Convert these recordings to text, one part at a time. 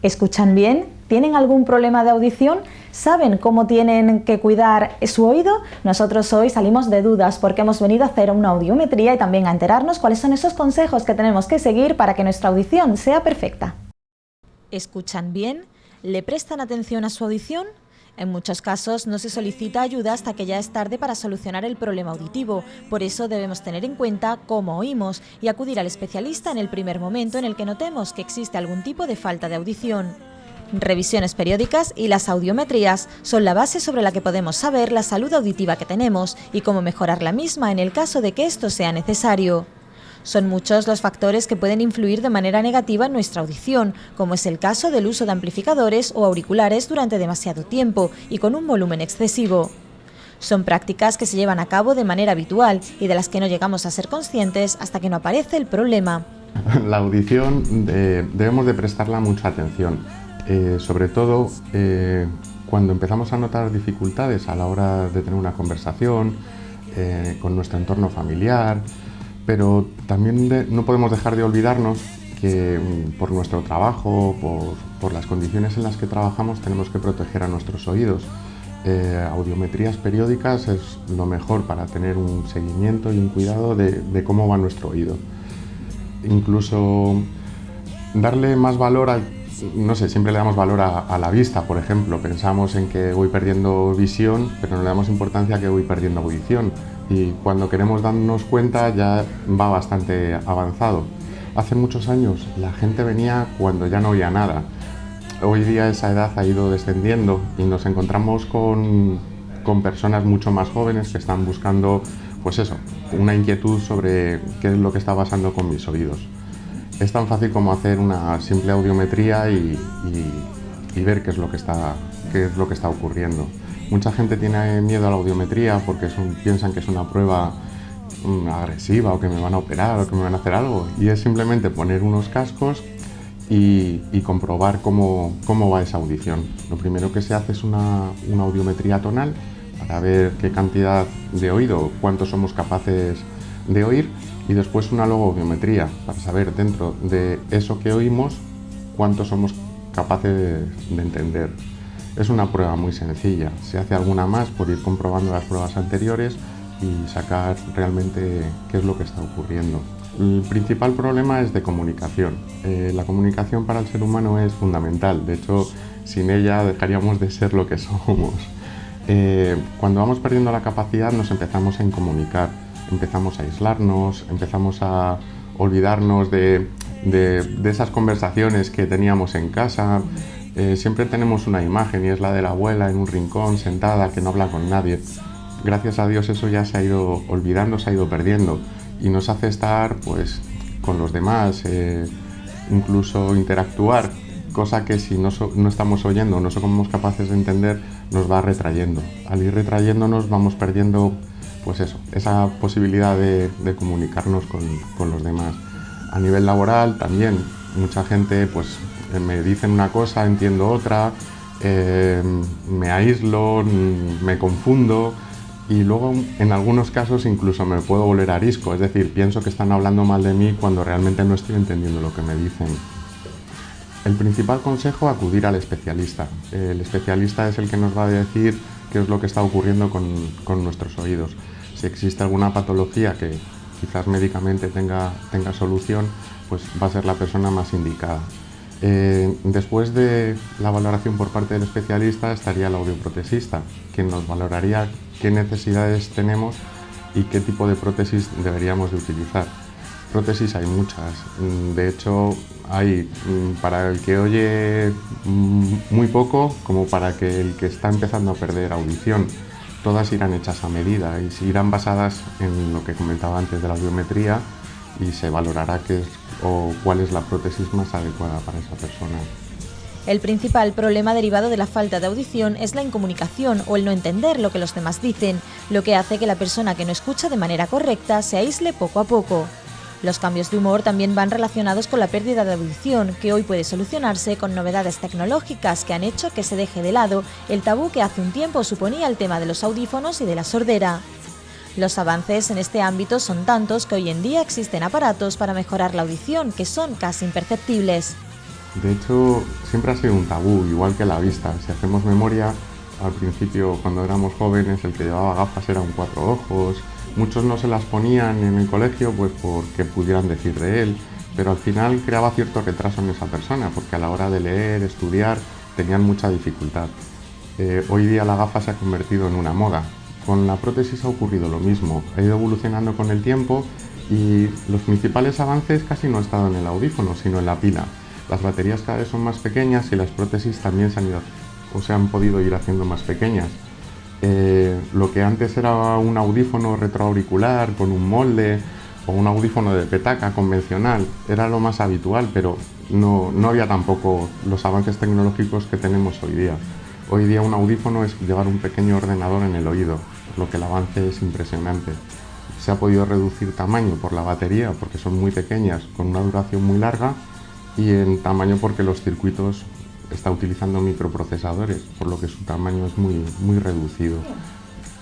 ¿Escuchan bien? ¿Tienen algún problema de audición? ¿Saben cómo tienen que cuidar su oído? Nosotros hoy salimos de dudas porque hemos venido a hacer una audiometría y también a enterarnos cuáles son esos consejos que tenemos que seguir para que nuestra audición sea perfecta. ¿Escuchan bien? ¿Le prestan atención a su audición? En muchos casos no se solicita ayuda hasta que ya es tarde para solucionar el problema auditivo. Por eso debemos tener en cuenta cómo oímos y acudir al especialista en el primer momento en el que notemos que existe algún tipo de falta de audición. Revisiones periódicas y las audiometrías son la base sobre la que podemos saber la salud auditiva que tenemos y cómo mejorar la misma en el caso de que esto sea necesario. Son muchos los factores que pueden influir de manera negativa en nuestra audición, como es el caso del uso de amplificadores o auriculares durante demasiado tiempo y con un volumen excesivo. Son prácticas que se llevan a cabo de manera habitual y de las que no llegamos a ser conscientes hasta que no aparece el problema. La audición debemos de prestarla mucha atención, sobre todo cuando empezamos a notar dificultades a la hora de tener una conversación con nuestro entorno familiar. Pero también no podemos dejar de olvidarnos que por nuestro trabajo, por las condiciones en las que trabajamos, tenemos que proteger a nuestros oídos. Audiometrías periódicas es lo mejor para tener un seguimiento y un cuidado de cómo va nuestro oído. Incluso darle más valor no sé, siempre le damos valor a la vista, por ejemplo. Pensamos en que voy perdiendo visión, pero no le damos importancia a que voy perdiendo audición. Y cuando queremos darnos cuenta ya va bastante avanzado. Hace muchos años la gente venía cuando ya no oía nada. Hoy día esa edad ha ido descendiendo y nos encontramos con personas mucho más jóvenes que están buscando, pues eso, una inquietud sobre qué es lo que está pasando con mis oídos. Es tan fácil como hacer una simple audiometría y ver qué es lo que está ocurriendo. Mucha gente tiene miedo a la audiometría porque piensan que es una prueba agresiva o que me van a operar o que me van a hacer algo. Y es simplemente poner unos cascos y comprobar cómo va esa audición. Lo primero que se hace es una audiometría tonal para ver qué cantidad de oído, cuánto somos capaces de oír, y después una logoaudiometría para saber dentro de eso que oímos cuánto somos capaces de entender. Es una prueba muy sencilla, se hace alguna más por ir comprobando las pruebas anteriores y sacar realmente qué es lo que está ocurriendo. El principal problema es de comunicación. La comunicación para el ser humano es fundamental, de hecho sin ella dejaríamos de ser lo que somos. Cuando vamos perdiendo la capacidad nos empezamos a incomunicar, empezamos a aislarnos, empezamos a olvidarnos de esas conversaciones que teníamos en casa. Siempre tenemos una imagen y es la de la abuela en un rincón sentada que no habla con nadie. Gracias a Dios eso ya se ha ido olvidando, se ha ido perdiendo y nos hace estar pues con los demás, incluso interactuar, cosa que si no estamos oyendo, no somos capaces de entender, nos va retrayendo. Al ir retrayéndonos vamos perdiendo pues eso, esa posibilidad de comunicarnos con los demás. A nivel laboral también, mucha gente pues me dicen una cosa, entiendo otra, me aíslo, me confundo y luego en algunos casos incluso me puedo volver arisco, es decir, pienso que están hablando mal de mí cuando realmente no estoy entendiendo lo que me dicen. El principal consejo, acudir al especialista. El especialista es el que nos va a decir qué es lo que está ocurriendo con nuestros oídos. Si existe alguna patología que quizás médicamente tenga solución, pues va a ser la persona más indicada. Después de la valoración por parte del especialista estaría el audioprotesista, quien nos valoraría qué necesidades tenemos y qué tipo de prótesis deberíamos de utilizar. Prótesis hay muchas, de hecho hay para el que oye muy poco como para el que está empezando a perder audición. Todas irán hechas a medida y irán basadas en lo que comentaba antes de la audiometría y se valorará cuál es la prótesis más adecuada para esa persona. El principal problema derivado de la falta de audición es la incomunicación o el no entender lo que los demás dicen, lo que hace que la persona que no escucha de manera correcta se aísle poco a poco. Los cambios de humor también van relacionados con la pérdida de audición, que hoy puede solucionarse con novedades tecnológicas que han hecho que se deje de lado el tabú que hace un tiempo suponía el tema de los audífonos y de la sordera. Los avances en este ámbito son tantos que hoy en día existen aparatos para mejorar la audición que son casi imperceptibles. De hecho, siempre ha sido un tabú, igual que la vista. Si hacemos memoria, al principio, cuando éramos jóvenes, el que llevaba gafas era un cuatro ojos. Muchos no se las ponían en el colegio pues porque pudieran decir de él, pero al final creaba cierto retraso en esa persona, porque a la hora de leer, estudiar, tenían mucha dificultad. Hoy día la gafa se ha convertido en una moda. Con la prótesis ha ocurrido lo mismo, ha ido evolucionando con el tiempo y los principales avances casi no han estado en el audífono, sino en la pila. Las baterías cada vez son más pequeñas y las prótesis también se han podido ir haciendo más pequeñas. Lo que antes era un audífono retroauricular con un molde o un audífono de petaca convencional era lo más habitual, pero no había tampoco los avances tecnológicos que tenemos hoy día. Hoy día un audífono es llevar un pequeño ordenador en el oído, por lo que el avance es impresionante. Se ha podido reducir tamaño por la batería, porque son muy pequeñas, con una duración muy larga, y en tamaño porque los circuitos está utilizando microprocesadores, por lo que su tamaño es muy reducido.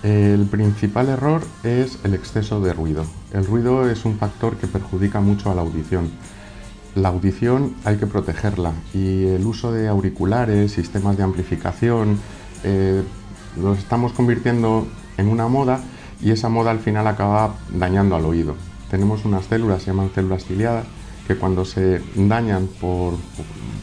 El principal error es el exceso de ruido. El ruido es un factor que perjudica mucho a la audición. La audición hay que protegerla y el uso de auriculares, sistemas de amplificación, los estamos convirtiendo en una moda y esa moda al final acaba dañando al oído. Tenemos unas células, se llaman células ciliadas, que cuando se dañan por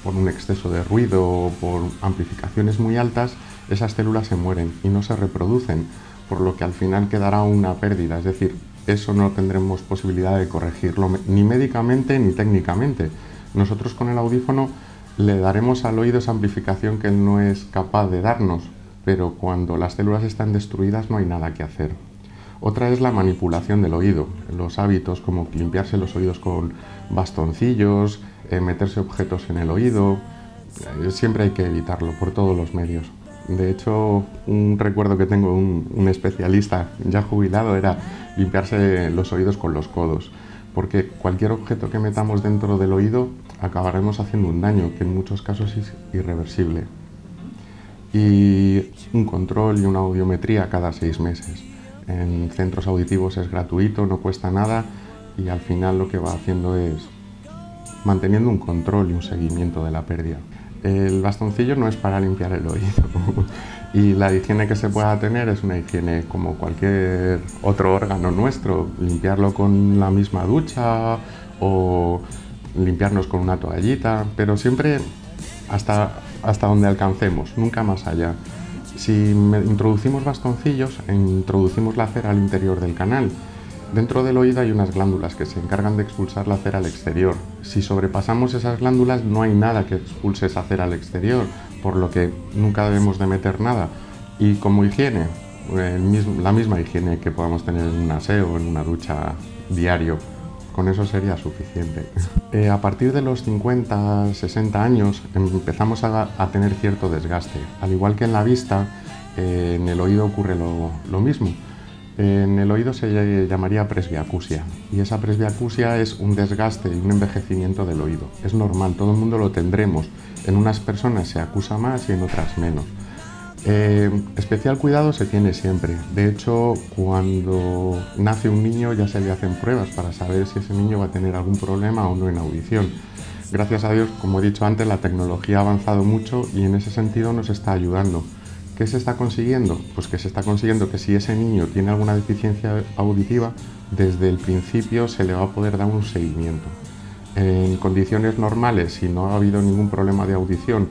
un exceso de ruido o por amplificaciones muy altas, esas células se mueren y no se reproducen, por lo que al final quedará una pérdida, es decir, eso no tendremos posibilidad de corregirlo ni médicamente ni técnicamente. Nosotros con el audífono le daremos al oído esa amplificación que él no es capaz de darnos, pero cuando las células están destruidas no hay nada que hacer. Otra es la manipulación del oído, los hábitos como limpiarse los oídos con bastoncillos, meterse objetos en el oído, siempre hay que evitarlo por todos los medios. De hecho, un recuerdo que tengo un especialista ya jubilado era limpiarse los oídos con los codos, porque cualquier objeto que metamos dentro del oído acabaremos haciendo un daño que en muchos casos es irreversible. Y un control y una audiometría cada 6 meses. En centros auditivos es gratuito, no cuesta nada y al final lo que va haciendo es manteniendo un control y un seguimiento de la pérdida. El bastoncillo no es para limpiar el oído y la higiene que se pueda tener es una higiene como cualquier otro órgano nuestro, limpiarlo con la misma ducha o limpiarnos con una toallita, pero siempre hasta donde alcancemos, nunca más allá. Si introducimos bastoncillos, introducimos la cera al interior del canal. Dentro del oído hay unas glándulas que se encargan de expulsar la cera al exterior. Si sobrepasamos esas glándulas no hay nada que expulse esa cera al exterior, por lo que nunca debemos de meter nada. Y como higiene, la misma higiene que podamos tener en un aseo o en una ducha diario, con eso sería suficiente. A partir de los 50, 60 años empezamos a tener cierto desgaste. Al igual que en la vista, en el oído ocurre lo mismo. En el oído se llamaría presbiacusia y esa presbiacusia es un desgaste y un envejecimiento del oído. Es normal, todo el mundo lo tendremos. En unas personas se acusa más y en otras menos. Especial cuidado se tiene siempre. De hecho, cuando nace un niño ya se le hacen pruebas para saber si ese niño va a tener algún problema o no en audición. Gracias a Dios, como he dicho antes, la tecnología ha avanzado mucho y en ese sentido nos está ayudando. ¿Qué se está consiguiendo? Pues que se está consiguiendo que si ese niño tiene alguna deficiencia auditiva, desde el principio se le va a poder dar un seguimiento. En condiciones normales, si no ha habido ningún problema de audición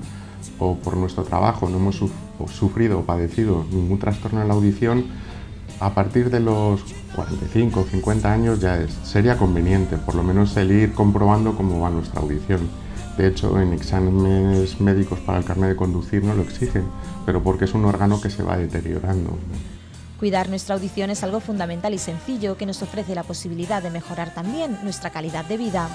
o por nuestro trabajo no hemos sufrido o padecido ningún trastorno en la audición, a partir de los 45 o 50 años ya sería conveniente, por lo menos el ir comprobando cómo va nuestra audición. De hecho, en exámenes médicos para el carnet de conducir no lo exigen, pero porque es un órgano que se va deteriorando. Cuidar nuestra audición es algo fundamental y sencillo que nos ofrece la posibilidad de mejorar también nuestra calidad de vida.